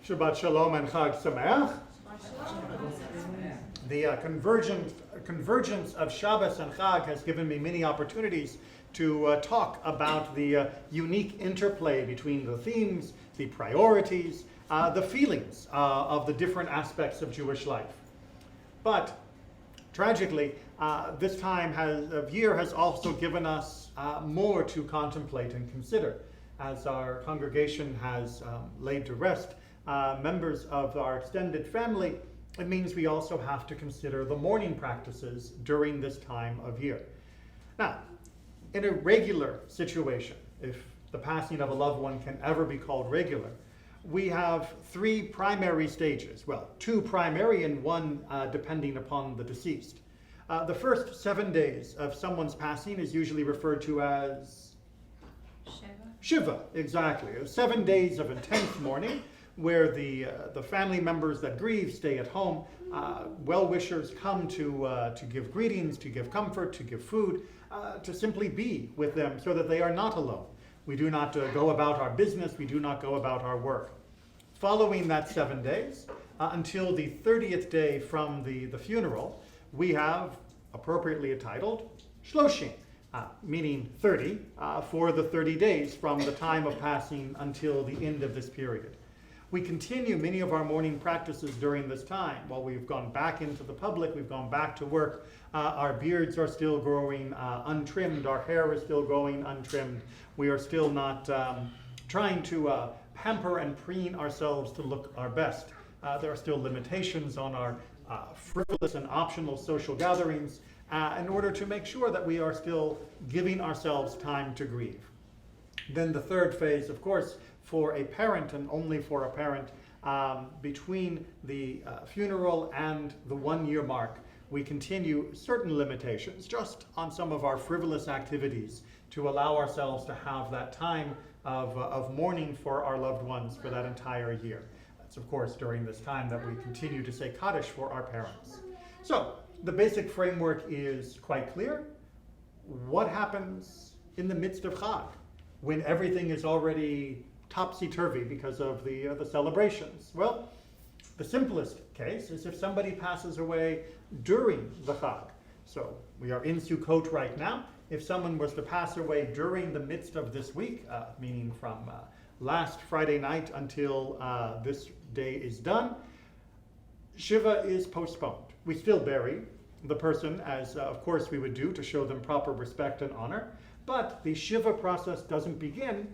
Shabbat Shalom and Chag Sameach. The convergence of Shabbos and Chag has given me many opportunities to talk about the unique interplay between the themes, the priorities, the feelings of the different aspects of Jewish life. But tragically, this time of year has also given us more to contemplate and consider. As our congregation has laid to rest members of our extended family, it means we also have to consider the mourning practices during this time of year. Now, in a regular situation, if the passing of a loved one can ever be called regular, we have three primary stages. Well, two primary and one depending upon the deceased. The first 7 days of someone's passing is usually referred to as Shiva, exactly. 7 days of intense mourning, where the family members that grieve stay at home. Well-wishers come to give greetings, to give comfort, to give food, to simply be with them so that they are not alone. We do not go about our business, we do not go about our work. Following that 7 days, until the 30th day from the funeral, we have, appropriately entitled, Shloshim, meaning 30, for the 30 days from the time of passing until the end of this period. We continue many of our mourning practices during this time. While we've gone back into the public, we've gone back to work, our beards are still growing untrimmed, our hair is still growing untrimmed. We are still not trying to pamper and preen ourselves to look our best. There are still limitations on our frivolous and optional social gatherings in order to make sure that we are still giving ourselves time to grieve. Then the third phase, of course, for a parent and only for a parent, between the funeral and the 1 year mark, we continue certain limitations just on some of our frivolous activities to allow ourselves to have that time of mourning for our loved ones for that entire year. That's, of course, during this time that we continue to say Kaddish for our parents. So, the basic framework is quite clear. What happens in the midst of Chag, when everything is already topsy-turvy because of the celebrations? Well, the simplest case is if somebody passes away during the Chag. So we are in Sukkot right now. If someone was to pass away during the midst of this week, meaning from last Friday night until this day is done, Shiva is postponed. We still bury the person as, of course, we would do to show them proper respect and honor, but the Shiva process doesn't begin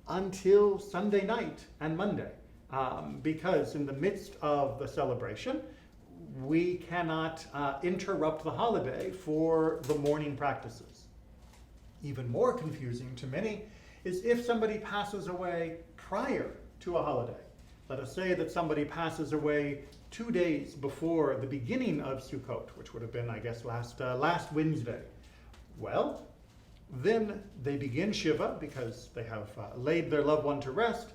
until Sunday night and Monday, because in the midst of the celebration, we cannot interrupt the holiday for the mourning practices. Even more confusing to many is if somebody passes away prior to a holiday. Let us say that somebody passes away 2 days before the beginning of Sukkot, which would have been, I guess, last Wednesday. Well, then they begin Shiva because they have laid their loved one to rest,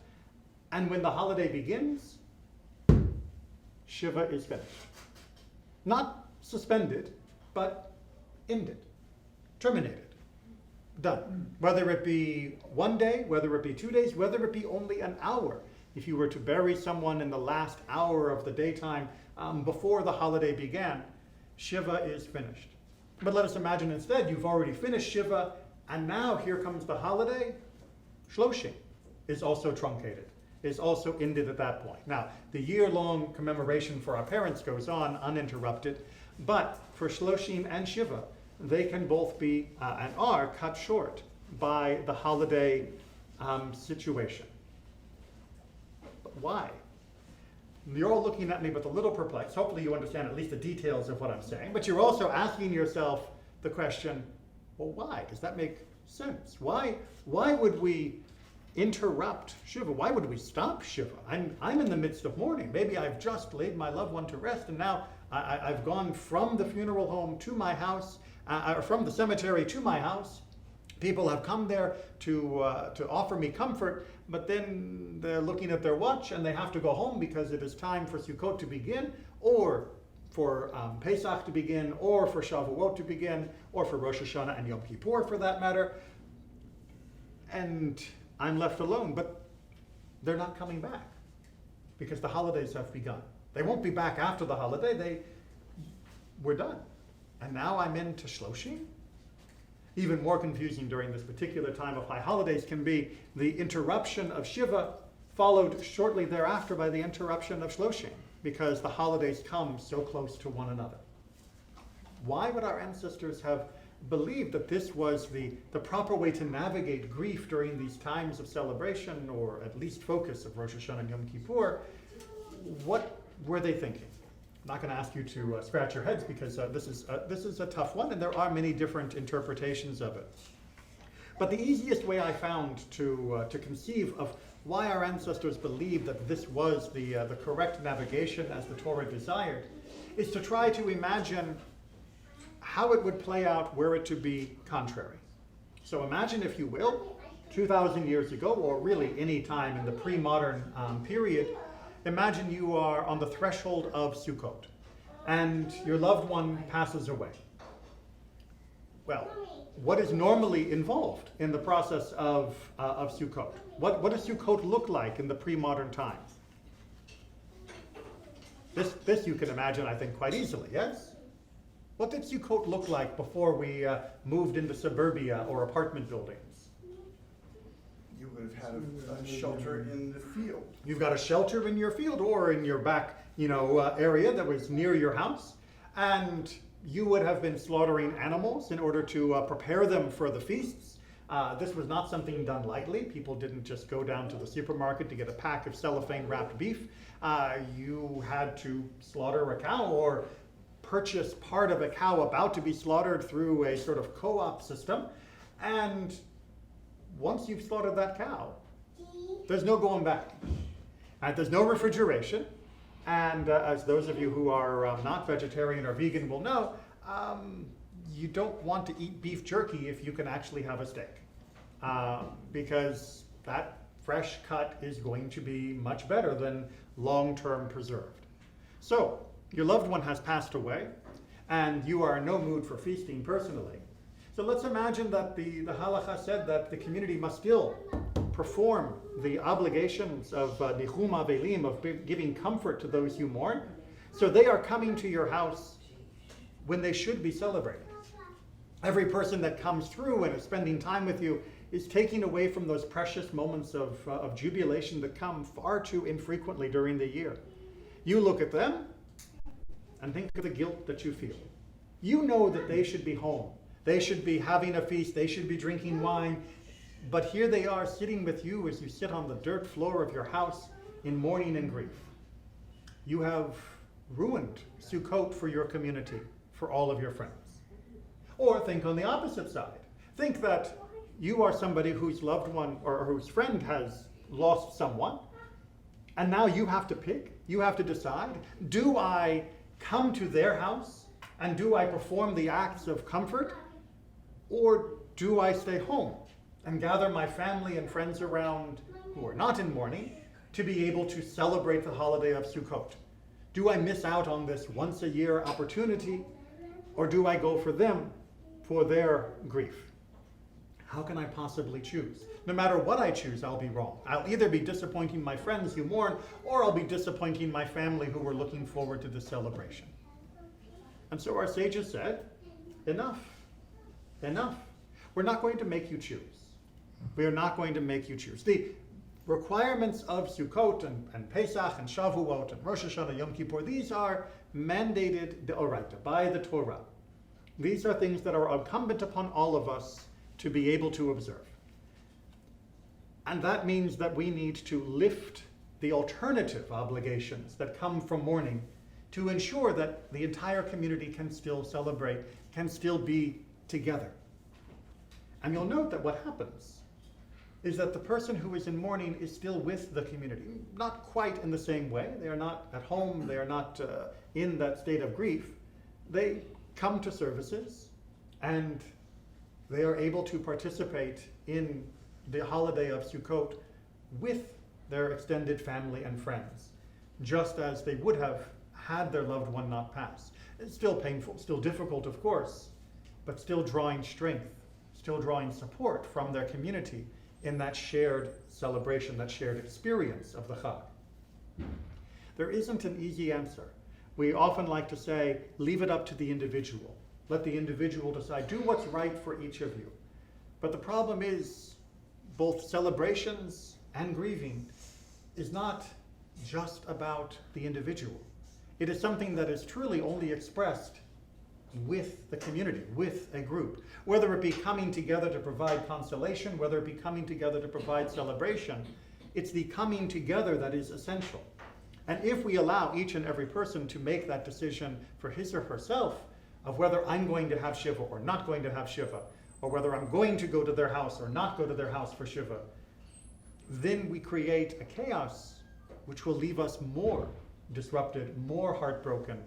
and when the holiday begins, Shiva is finished. Not suspended, but ended, terminated, done. Whether it be 1 day, whether it be 2 days, whether it be only an hour. If you were to bury someone in the last hour of the daytime before the holiday began, Shiva is finished. But let us imagine instead you've already finished Shiva, and now here comes the holiday. Shloshim is also truncated, is also ended at that point. Now, the year-long commemoration for our parents goes on uninterrupted, but for Shloshim and Shiva, they can both be and are cut short by the holiday situation. But why? You're all looking at me with a little perplexed. Hopefully you understand at least the details of what I'm saying, but you're also asking yourself the question, well, why? Does that make sense? Why would we interrupt Shiva? Why would we stop Shiva? I'm in the midst of mourning. Maybe I've just laid my loved one to rest, and now I've gone from the funeral home to my house, or from the cemetery to my house. People have come there to offer me comfort, but then they're looking at their watch and they have to go home because it is time for Sukkot to begin, or for Pesach to begin, or for Shavuot to begin, or for Rosh Hashanah and Yom Kippur for that matter. And I'm left alone, but they're not coming back. because the holidays have begun. They won't be back after the holiday. We're done. And now I'm into Shloshim? Even more confusing during this particular time of high holidays can be the interruption of Shiva, followed shortly thereafter by the interruption of Shloshim, because the holidays come so close to one another. Why would our ancestors have believed that this was the proper way to navigate grief during these times of celebration, or at least focus of Rosh Hashanah and Yom Kippur? What were they thinking? I'm not going to ask you to scratch your heads, because this is a tough one, and there are many different interpretations of it. But the easiest way I found to conceive of why our ancestors believed that this was the correct navigation as the Torah desired is to try to imagine how it would play out were it to be contrary. So imagine, if you will, 2,000 years ago, or really any time in the pre-modern period, imagine you are on the threshold of Sukkot, and your loved one passes away. Well, what is normally involved in the process of Sukkot? What does Sukkot look like in the pre-modern times? This you can imagine, I think, quite easily, yes? What did Sukkot look like before we moved into suburbia or apartment buildings? You would have had a shelter in the field. You've got a shelter in your field or in your back, area that was near your house, and you would have been slaughtering animals in order to prepare them for the feasts. This was not something done lightly. People didn't just go down to the supermarket to get a pack of cellophane-wrapped beef. You had to slaughter a cow or purchase part of a cow about to be slaughtered through a sort of co-op system. And once you've slaughtered that cow, there's no going back. And there's no refrigeration. And as those of you who are not vegetarian or vegan will know, you don't want to eat beef jerky if you can actually have a steak. Because that fresh cut is going to be much better than long-term preserved. So, your loved one has passed away, and you are in no mood for feasting personally. So let's imagine that the halacha said that the community must still perform the obligations of nichum avelim, of giving comfort to those you mourn. So they are coming to your house when they should be celebrating. Every person that comes through and is spending time with you is taking away from those precious moments of jubilation that come far too infrequently during the year. You look at them and think of the guilt that you feel. You know that they should be home. They should be having a feast. They should be drinking wine. But here they are sitting with you as you sit on the dirt floor of your house in mourning and grief. You have ruined Sukkot for your community, for all of your friends. Or think on the opposite side. Think that you are somebody whose loved one or whose friend has lost someone, and now you have to pick, you have to decide, do I come to their house and do I perform the acts of comfort, or do I stay home and gather my family and friends around who are not in mourning to be able to celebrate the holiday of Sukkot? Do I miss out on this once a year opportunity, or do I go for them for their grief? How can I possibly choose? No matter what I choose, I'll be wrong. I'll either be disappointing my friends who mourn, or I'll be disappointing my family who were looking forward to this celebration. And so our sages said, enough, enough. We're not going to make you choose. We are not going to make you choose. The requirements of Sukkot and Pesach and Shavuot and Rosh Hashanah, Yom Kippur, these are mandated d'oraita, by the Torah. These are things that are incumbent upon all of us to be able to observe. And that means that we need to lift the alternative obligations that come from mourning to ensure that the entire community can still celebrate, can still be together. And you'll note that what happens is that the person who is in mourning is still with the community. Not quite in the same way. They are not at home. They are not in that state of grief. They come to services, and they are able to participate in the holiday of Sukkot with their extended family and friends, just as they would have had their loved one not pass. It's still painful, still difficult, of course, but still drawing strength, still drawing support from their community in that shared celebration, that shared experience of the Chag. There isn't an easy answer. We often like to say, leave it up to the individual. Let the individual decide. Do what's right for each of you. But the problem is, both celebrations and grieving is not just about the individual. It is something that is truly only expressed with the community, with a group. Whether it be coming together to provide consolation, whether it be coming together to provide celebration, it's the coming together that is essential. And if we allow each and every person to make that decision for his or herself of whether I'm going to have Shiva or not going to have Shiva, or whether I'm going to go to their house or not go to their house for Shiva, then we create a chaos which will leave us more disrupted, more heartbroken,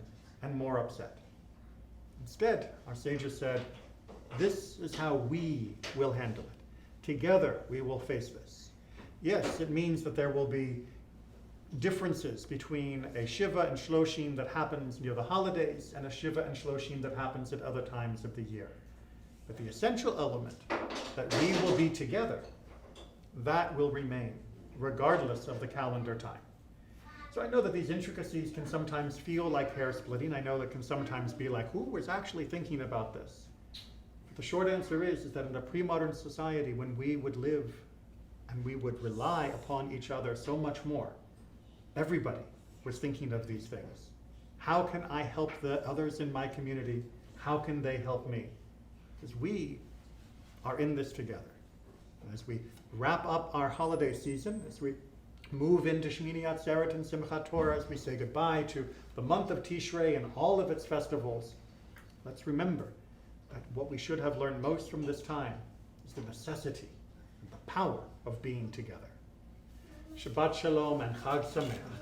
and more upset. Instead, our sages said, this is how we will handle it. Together we will face this. Yes, it means that there will be differences between a Shiva and Shloshim that happens near the holidays and a Shiva and Shloshim that happens at other times of the year. But the essential element, that we will be together, that will remain, regardless of the calendar time. So I know that these intricacies can sometimes feel like hair splitting. I know that can sometimes be like, who was actually thinking about this? But the short answer is that in a pre-modern society, when we would live and we would rely upon each other so much more, everybody was thinking of these things. How can I help the others in my community? How can they help me? Because we are in this together. And as we wrap up our holiday season, as we move into Shemini, Atzeret, and Simchat Torah, as we say goodbye to the month of Tishrei and all of its festivals, let's remember that what we should have learned most from this time is the necessity and the power of being together. Shabbat Shalom and Chag Sameach.